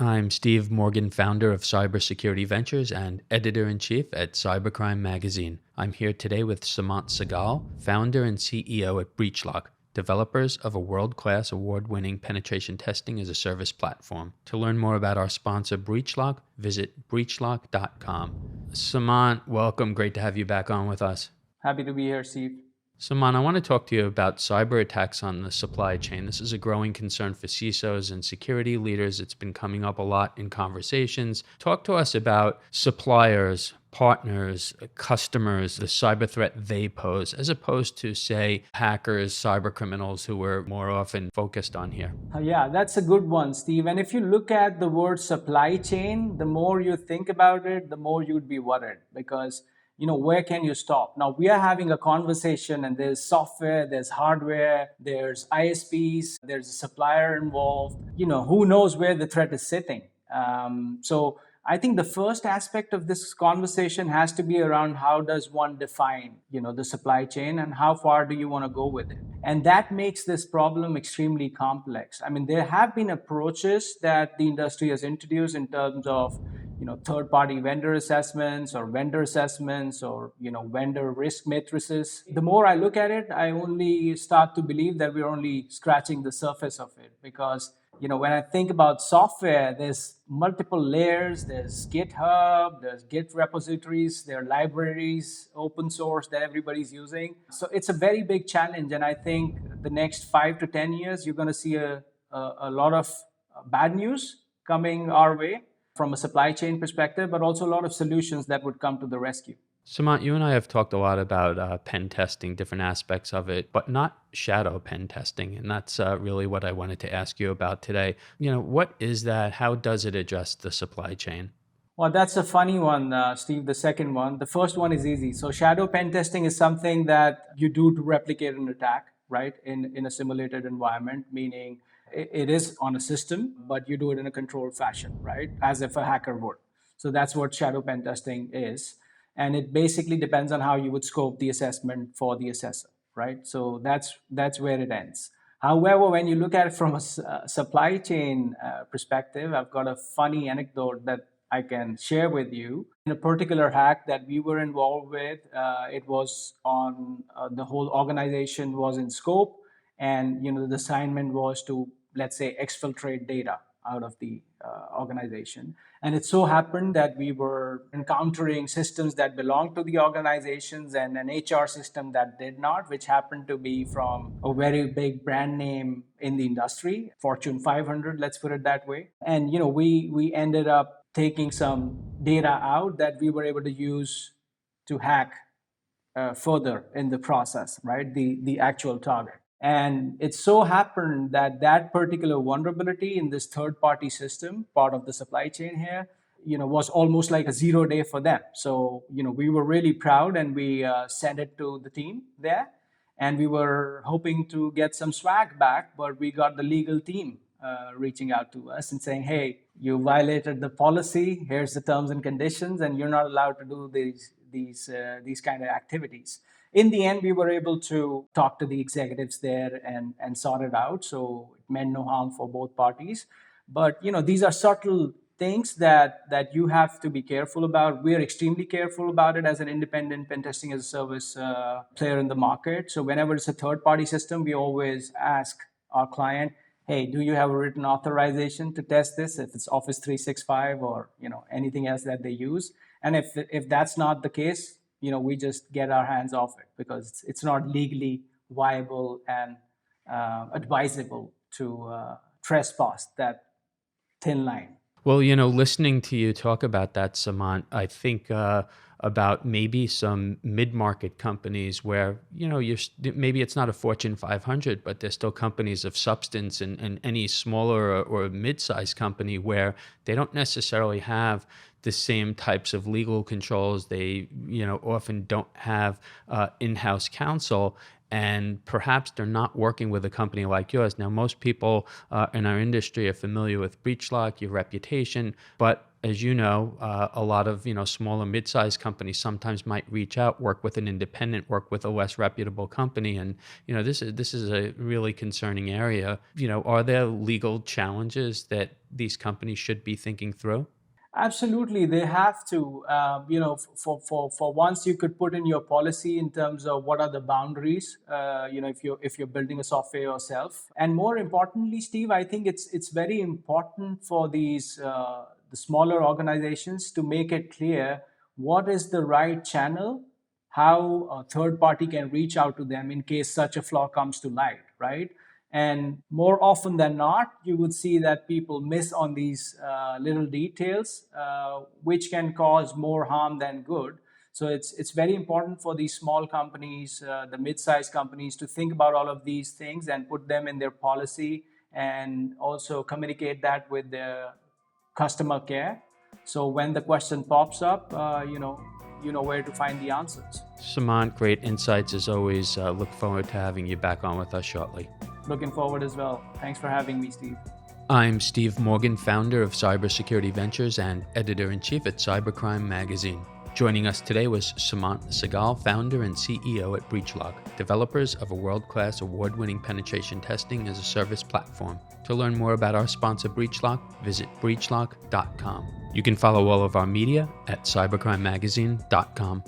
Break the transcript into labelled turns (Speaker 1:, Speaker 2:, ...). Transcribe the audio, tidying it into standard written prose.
Speaker 1: I'm Steve Morgan, founder of Cybersecurity Ventures and editor-in-chief at Cybercrime magazine. I'm here today with Sumant Sehgal, founder and CEO at BreachLock, developers of a world-class award-winning penetration testing as a service platform. To learn more about our sponsor, BreachLock, visit breachlock.com. Sumant, welcome. Great to have you back on with us.
Speaker 2: Happy to be here, Steve.
Speaker 1: Sumant, I want to talk to you about cyber attacks on the supply chain. This is a growing concern for CISOs and security leaders. It's been coming up a lot in conversations. Talk to us about suppliers, partners, customers, the cyber threat they pose, as opposed to, say, hackers, cyber criminals who we're more often focused on here.
Speaker 2: Yeah, that's a good one, Steve. And if you look at the word supply chain, the more you think about it, the more you'd be worried because where can you stop? Now, we are having a conversation and there's software, there's hardware, there's ISPs, there's a supplier involved. Who knows where the threat is sitting? So I think the first aspect of this conversation has to be around how does one define, the supply chain and how far do you want to go with it? And that makes this problem extremely complex. I mean, there have been approaches that the industry has introduced in terms of third-party vendor assessments or vendor risk matrices. The more I look at it, I only start to believe that we're only scratching the surface of it because when I think about software, there's multiple layers. There's GitHub, there's Git repositories, there are libraries, open source that everybody's using. So it's a very big challenge. And I think the next 5 to 10 years, you're going to see a lot of bad news coming our way from a supply chain perspective, but also a lot of solutions that would come to the rescue.
Speaker 1: Sumant, you and I have talked a lot about pen testing, different aspects of it, but not shadow pen testing. And that's really what I wanted to ask you about today. What is that? How does it address the supply chain?
Speaker 2: Well, that's a funny one, Steve, the second one. The first one is easy. So shadow pen testing is something that you do to replicate an attack, right, in a simulated environment, meaning it is on a system, but you do it in a controlled fashion, right, as if a hacker would. So that's what shadow pen testing is. And it basically depends on how you would scope the assessment for the assessor, right? So that's where it ends. However, when you look at it from a supply chain perspective, I've got a funny anecdote that I can share with you. In a particular hack that we were involved with, it was on the whole organization was in scope, and the assignment was to, let's say, exfiltrate data out of the organization. And it so happened that we were encountering systems that belonged to the organizations and an HR system that did not, which happened to be from a very big brand name in the industry, Fortune 500, let's put it that way. And we ended up taking some data out that we were able to use to hack further in the process, right? The actual target. And it so happened that that particular vulnerability in this third-party system, part of the supply chain here, was almost like a 0 day for them. So, we were really proud and we sent it to the team there. And we were hoping to get some swag back, but we got the legal team reaching out to us and saying, hey, you violated the policy. Here's the terms and conditions, and you're not allowed to do these kind of activities. In the end, we were able to talk to the executives there and sort it out. So it meant no harm for both parties. But these are subtle things that you have to be careful about. We're extremely careful about it as an independent pen testing as a service player in the market. So whenever it's a third-party system, we always ask our client, hey, do you have a written authorization to test this? If it's Office 365 or anything else that they use. And if that's not the case, we just get our hands off it because it's not legally viable and advisable to trespass that thin line.
Speaker 1: Well, listening to you talk about that, Sumant, I think about maybe some mid-market companies where, maybe it's not a Fortune 500, but they're still companies of substance, and any smaller or mid-sized company where they don't necessarily have the same types of legal controls. They, often don't have in-house counsel. And perhaps they're not working with a company like yours. Now, most people in our industry are familiar with BreachLock, your reputation, but as you know, a lot of small or mid-sized companies sometimes might reach out, work with an independent, work with a less reputable company, and this is a really concerning area. Are there legal challenges that these companies should be thinking through?
Speaker 2: Absolutely, they have to. For once, you could put in your policy in terms of what are the boundaries. If you're building a software yourself, and more importantly, Steve, I think it's very important for these the smaller organizations to make it clear what is the right channel, how a third party can reach out to them in case such a flaw comes to light, right? And more often than not, you would see that people miss on these little details, which can cause more harm than good. So it's very important for these small companies, the mid-sized companies, to think about all of these things and put them in their policy, and also communicate that with their customer care. So when the question pops up, you know where to find the answers.
Speaker 1: Samant, great insights as always. Look forward to having you back on with us shortly.
Speaker 2: Looking forward as well. Thanks for having me, Steve.
Speaker 1: I'm Steve Morgan, founder of Cybersecurity Ventures and editor-in-chief at Cybercrime magazine. Joining us today was Samant Segal, founder and CEO at BreachLock, developers of a world-class award-winning penetration testing as a service platform. To learn more about our sponsor BreachLock, visit breachlock.com. You can follow all of our media at cybercrimemagazine.com.